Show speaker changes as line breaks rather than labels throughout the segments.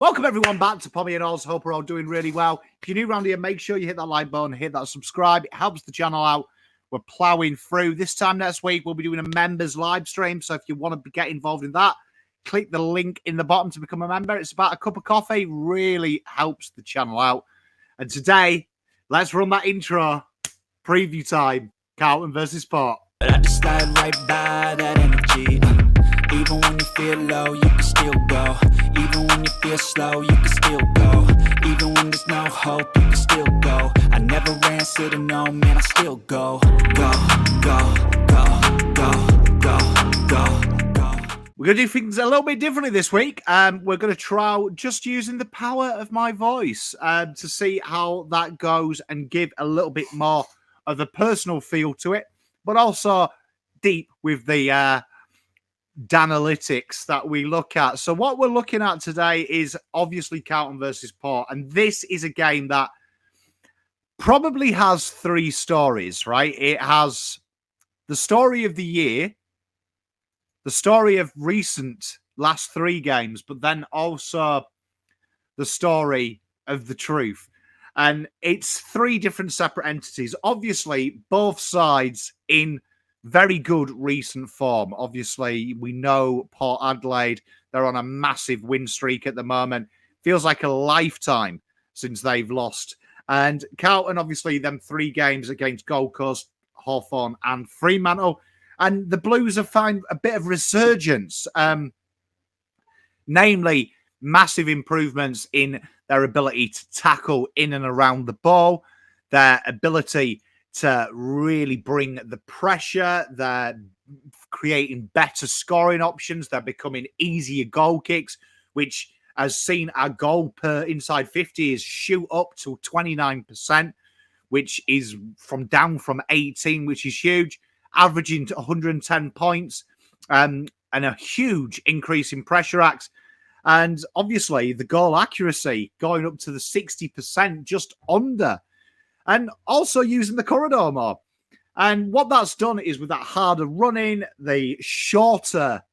Welcome everyone back to Pommy and Oz. Hope we're all doing really well. If you're new around here, make sure you hit that like button, hit that subscribe. It helps the channel out. We're plowing through. This time next week, we'll be doing a members live stream. So if you want to get involved in that, click the link in the bottom to become a member. It's about a cup of coffee. Really helps the channel out. And today, let's run that intro. Preview time. Carlton versus Port.
But I just slide right by that energy. Even when you feel low, you can still go. Even when you feel slow, you can still go. Even when there's no hope, you can still go. I never answer to no, man, I still go. Go, go, go, go, go, go, go.
We're going to do things a little bit differently this week. We're going to trial just using the power of my voice to see how that goes and give a little bit more of the personal feel to it, but also deep with the Danalytics that we look at. So what we're looking at today is obviously Carlton versus Port, and this is a game that probably has three stories, right? It has the story of the year, the story of recent last three games, but then also the story of the truth. And it's three different separate entities. Obviously, both sides in very good recent form. Obviously, we know Port Adelaide, they're on a massive win streak at the moment. Feels like a lifetime since they've lost. And Carlton, obviously, them 3 games against Gold Coast, Hawthorn and Fremantle. And the Blues have found a bit of resurgence. Namely, massive improvements in their ability to tackle in and around the ball, their ability to really bring the pressure. They're creating better scoring options. They're becoming easier goal kicks, which has seen our goal per inside 50 is shoot up to 29%, which is down from 18, which is huge, averaging to 110 points, and a huge increase in pressure acts. And obviously the goal accuracy going up to the 60%, just under. And also using the corridor more. And what that's done is with that harder running, the shorter,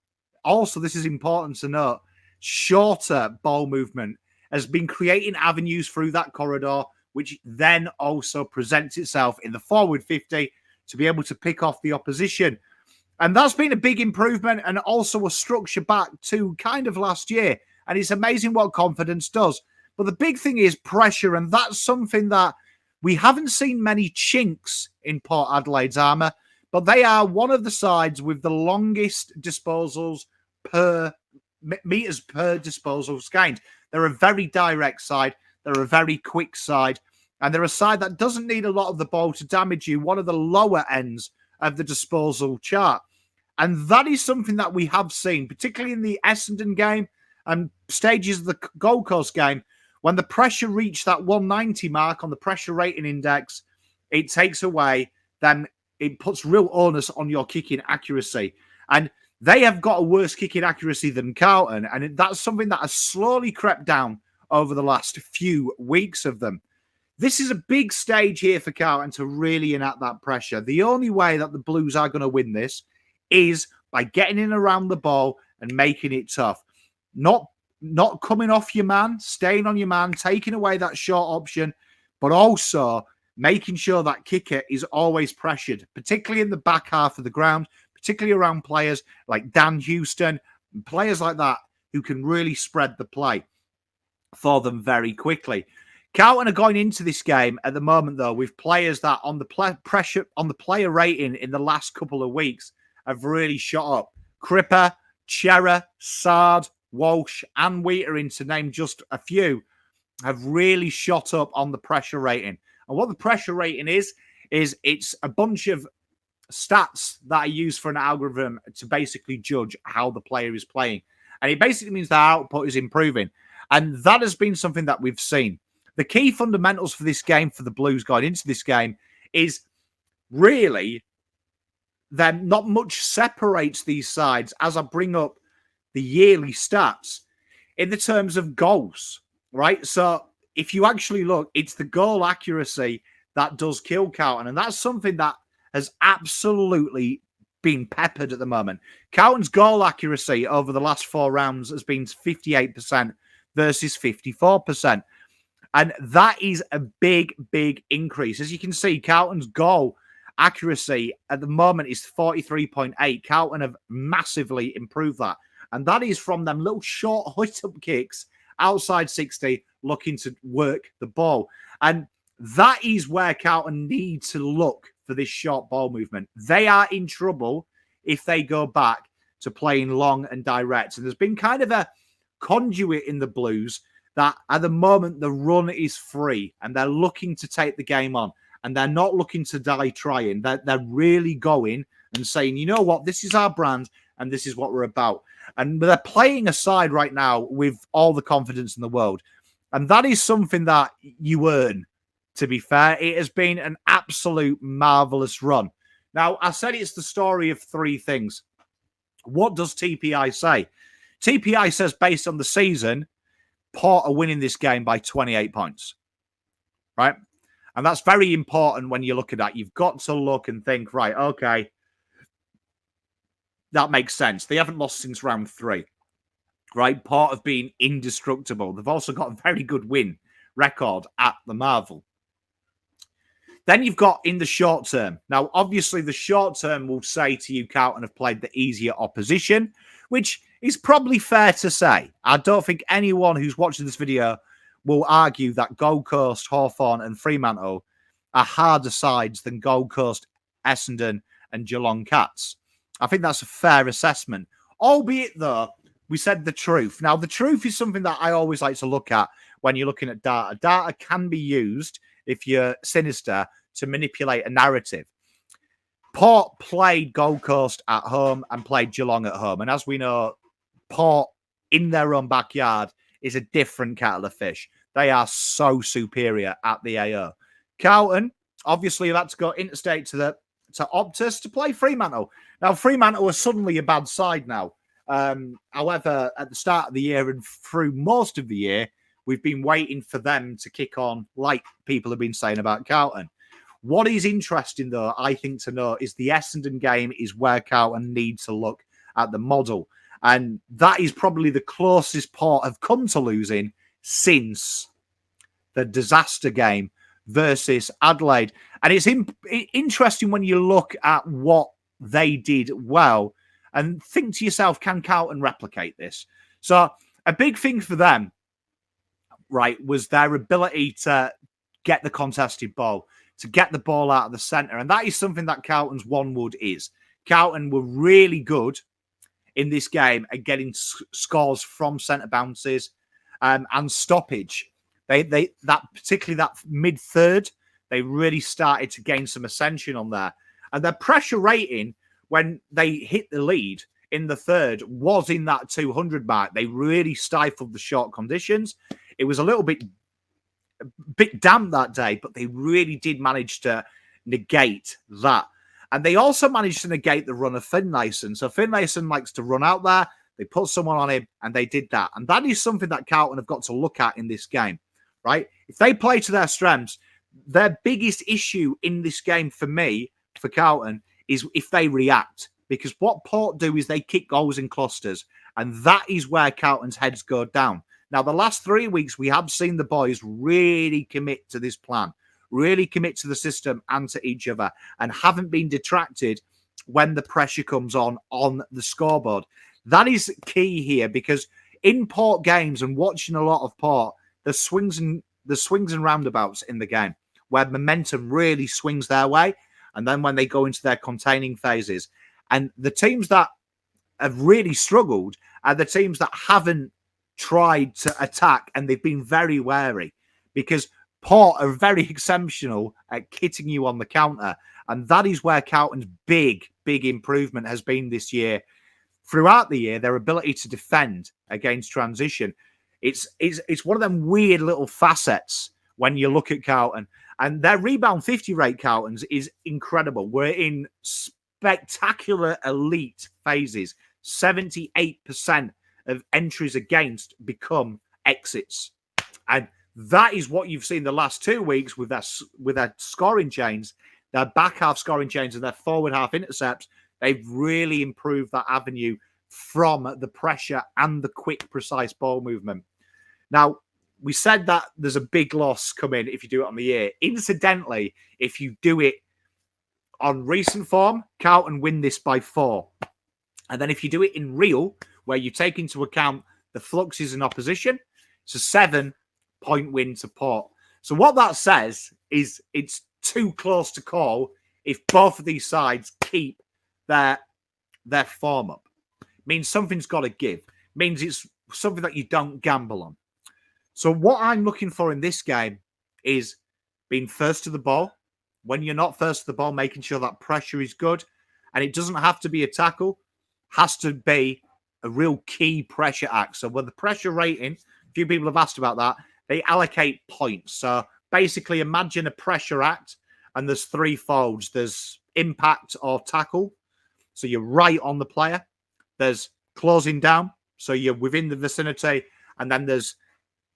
also this is important to note, shorter ball movement has been creating avenues through that corridor, which then also presents itself in the forward 50 to be able to pick off the opposition. And that's been a big improvement and also a structure back to kind of last year. And it's amazing what confidence does. But the big thing is pressure, and that's something that we haven't seen many chinks in Port Adelaide's armour, but they are one of the sides with the longest disposals per meters per disposals gained. They're a very direct side. They're a very quick side. And they're a side that doesn't need a lot of the ball to damage you, one of the lower ends of the disposal chart. And that is something that we have seen, particularly in the Essendon game and stages of the Gold Coast game. When the pressure reached that 190 mark on the pressure rating index, it takes away, then it puts real onus on your kicking accuracy. And they have got a worse kicking accuracy than Carlton. And that's something that has slowly crept down over the last few weeks of them. This is a big stage here for Carlton to really enact that pressure. The only way that the Blues are going to win this is by getting in around the ball and making it tough. Not coming off your man, staying on your man, taking away that short option, but also making sure that kicker is always pressured, particularly in the back half of the ground, particularly around players like Dan Houston, players like that who can really spread the play for them very quickly. Carlton are going into this game at the moment, though, with players that on the pressure on the player rating in the last couple of weeks have really shot up. Cripper, Chera, Sard, Walsh and Wheaterin, to name just a few, have really shot up on the pressure rating. And what the pressure rating is it's a bunch of stats that are used for an algorithm to basically judge how the player is playing. And it basically means their output is improving. And that has been something that we've seen. The key fundamentals for this game, for the Blues going into this game, is really that not much separates these sides as I bring up the yearly stats in the terms of goals, right? So if you actually look, it's the goal accuracy that does kill Carlton. And that's something that has absolutely been peppered at the moment. Carlton's goal accuracy over the last 4 rounds has been 58% versus 54%. And that is a big, big increase. As you can see, Carlton's goal accuracy at the moment is 43.8. Carlton have massively improved that. And that is from them little short hit-up kicks outside 60, looking to work the ball. And that is where Carlton need to look for this short ball movement. They are in trouble if they go back to playing long and direct. And there's been kind of a conduit in the Blues that at the moment the run is free and they're looking to take the game on and they're not looking to die trying. They're really going and saying, you know what, this is our brand and this is what we're about. And they're playing a side right now with all the confidence in the world. And that is something that you earn, to be fair. It has been an absolute marvellous run. Now, I said it's the story of three things. What does TPI say? TPI says, based on the season, Port are winning this game by 28 points, right? And that's very important when you look at that. You've got to look and think, right, okay, that makes sense. They haven't lost since round 3, right? Port have been indestructible. They've also got a very good win record at the Marvel. Then you've got in the short term. Now, obviously, the short term will say to you, Carlton have played the easier opposition, which is probably fair to say. I don't think anyone who's watching this video will argue that Gold Coast, Hawthorn and Fremantle are harder sides than Gold Coast, Essendon and Geelong Cats. I think that's a fair assessment. Albeit, though, we said the truth. Now, the truth is something that I always like to look at when you're looking at data. Data can be used, if you're sinister, to manipulate a narrative. Port played Gold Coast at home and played Geelong at home. And as we know, Port in their own backyard is a different kettle of fish. They are so superior at the AO. Carlton, obviously, had to go interstate to Optus to play Fremantle. Now, Fremantle are suddenly a bad side now. However, at the start of the year and through most of the year, we've been waiting for them to kick on, like people have been saying about Carlton. What is interesting, though, I think to know, is the Essendon game is where Carlton need to look at the model. And that is probably the closest Port have come to losing since the disaster game versus Adelaide. And it's interesting when you look at what they did well and think to yourself, can Carlton replicate this? So a big thing for them, right, was their ability to get the contested ball, to get the ball out of the centre. And that is something that Carlton's one wood is. Carlton were really good in this game at getting scores from centre bounces and stoppage. They particularly that mid-third, they really started to gain some ascension on there. And their pressure rating, when they hit the lead in the third, was in that 200 mark. They really stifled the short conditions. It was a little bit damp that day, but they really did manage to negate that. And they also managed to negate the run of Finlayson. So Finlayson likes to run out there. They put someone on him, and they did that. And that is something that Carlton have got to look at in this game, right? If they play to their strengths, their biggest issue in this game for me, for Carlton, is if they react. Because what Port do is they kick goals in clusters. And that is where Carlton's heads go down. Now, the last 3 weeks, we have seen the boys really commit to this plan, really commit to the system and to each other, and haven't been detracted when the pressure comes on the scoreboard. That is key here, because in Port games and watching a lot of Port, the swings and roundabouts in the game where momentum really swings their way, and then when they go into their containing phases. And the teams that have really struggled are the teams that haven't tried to attack, and they've been very wary, because Port are very exceptional at kitting you on the counter. And that is where Carlton's big improvement has been this year. Throughout the year, their ability to defend against transition. It's one of them weird little facets when you look at Carlton. And their rebound 50 rate, Carlton's, is incredible. We're in spectacular elite phases. 78% of entries against become exits. And that is what you've seen the last 2 weeks with their scoring chains, their back half scoring chains and their forward half intercepts. They've really improved that avenue from the pressure and the quick, precise ball movement. Now, we said that there's a big loss coming if you do it on the year. Incidentally, if you do it on recent form, Carlton win this by 4. And then if you do it in real, where you take into account the fluxes in opposition, it's a 7-point win to Port. So what that says is it's too close to call if both of these sides keep their form up. It means something's got to give. It means it's something that you don't gamble on. So what I'm looking for in this game is being first to the ball. When you're not first to the ball, making sure that pressure is good. And it doesn't have to be a tackle. Has to be a real key pressure act. So with the pressure rating, a few people have asked about that, they allocate points. So basically imagine a pressure act and there's 3 folds. There's impact or tackle. So you're right on the player. There's closing down. So you're within the vicinity. And then there's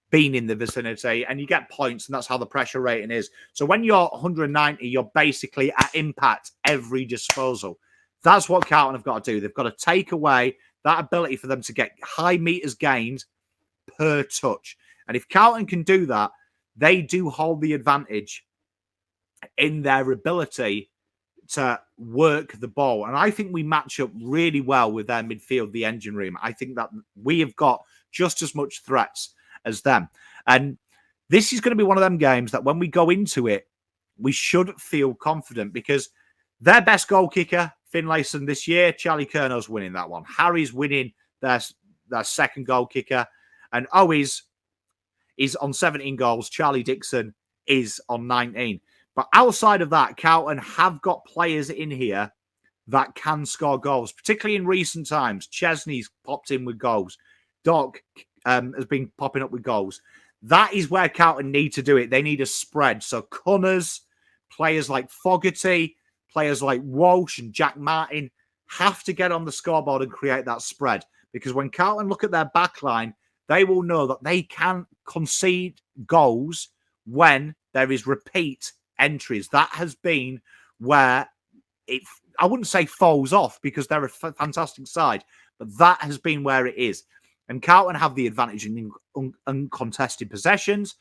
being in the vicinity. And you get points. And that's how the pressure rating is. So when you're 190, you're basically at impact every disposal. That's what Carlton have got to do. They've got to take away that ability for them to get high meters gained per touch. And if Carlton can do that, they do hold the advantage in their ability to work the ball. And I think we match up really well with their midfield, the engine room. I think that we have got just as much threats as them. And this is going to be one of them games that when we go into it, we should feel confident because their best goal kicker, Finlayson, this year, Charlie Curnow's winning that one. Harry's winning their second goal kicker. And Owies is on 17 goals. Charlie Dixon is on 19. But outside of that, Carlton have got players in here that can score goals, particularly in recent times. Chesney's popped in with goals. Doc has been popping up with goals. That is where Carlton need to do it. They need a spread. So Cunners, players like Fogarty, players like Walsh and Jack Martin have to get on the scoreboard and create that spread. Because when Carlton look at their backline, they will know that they can concede goals when there is repeat entries. That has been where it, I wouldn't say falls off because they're a fantastic side, but that has been where it is. And Carlton have the advantage in uncontested possessions.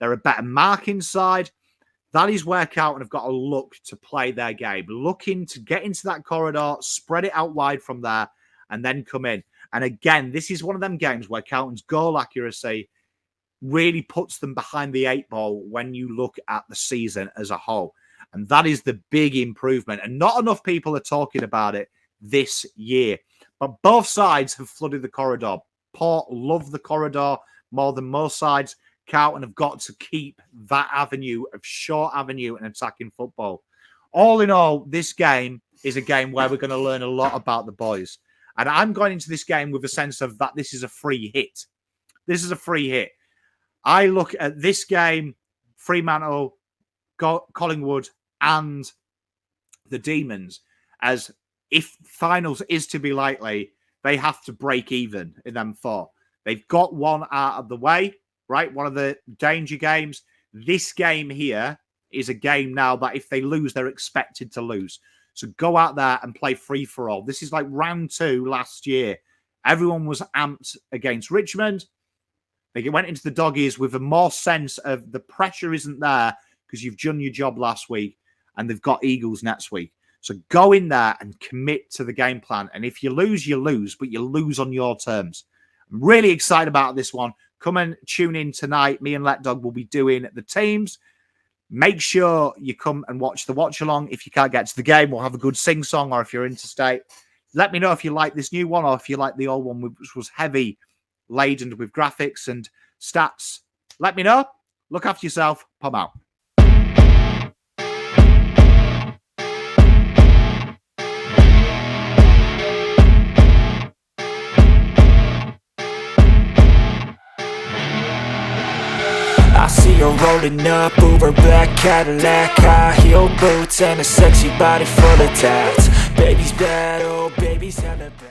They're a better marking side. That is where Carlton have got to look to play their game. Looking to get into that corridor, spread it out wide from there, and then come in. And again, this is one of them games where Carlton's goal accuracy really puts them behind the 8 ball when you look at the season as a whole. And that is the big improvement. And not enough people are talking about it this year. But both sides have flooded the corridor. Port love the corridor more than most sides. Carlton have got to keep that avenue of short avenue and attacking football. All in all, this game is a game where we're going to learn a lot about the boys. And I'm going into this game with a sense of that this is a free hit. This is a free hit. I look at this game, Fremantle, Collingwood, and the Demons, as if finals is to be likely, they have to break even in them 4. They've got one out of the way, right? One of the danger games. This game here is a game now that if they lose, they're expected to lose. So go out there and play free-for-all. This is like round 2 last year. Everyone was amped against Richmond. They went into the doggies with a more sense of the pressure isn't there because you've done your job last week and they've got Eagles next week. So go in there and commit to the game plan. And if you lose, but you lose on your terms. I'm really excited about this one. Come and tune in tonight. Me and Let Dog will be doing the teams. Make sure you come and watch the watch-along. If you can't get to the game, we'll have a good sing-song, or if you're interstate. Let me know if you like this new one or if you like the old one, which was heavy, laden with graphics and stats. Let me know. Look after yourself. Pom out.
I see her rolling up, Uber black Cadillac, high heel boots and a sexy body full of tats. Baby's bad, oh baby's hella bad.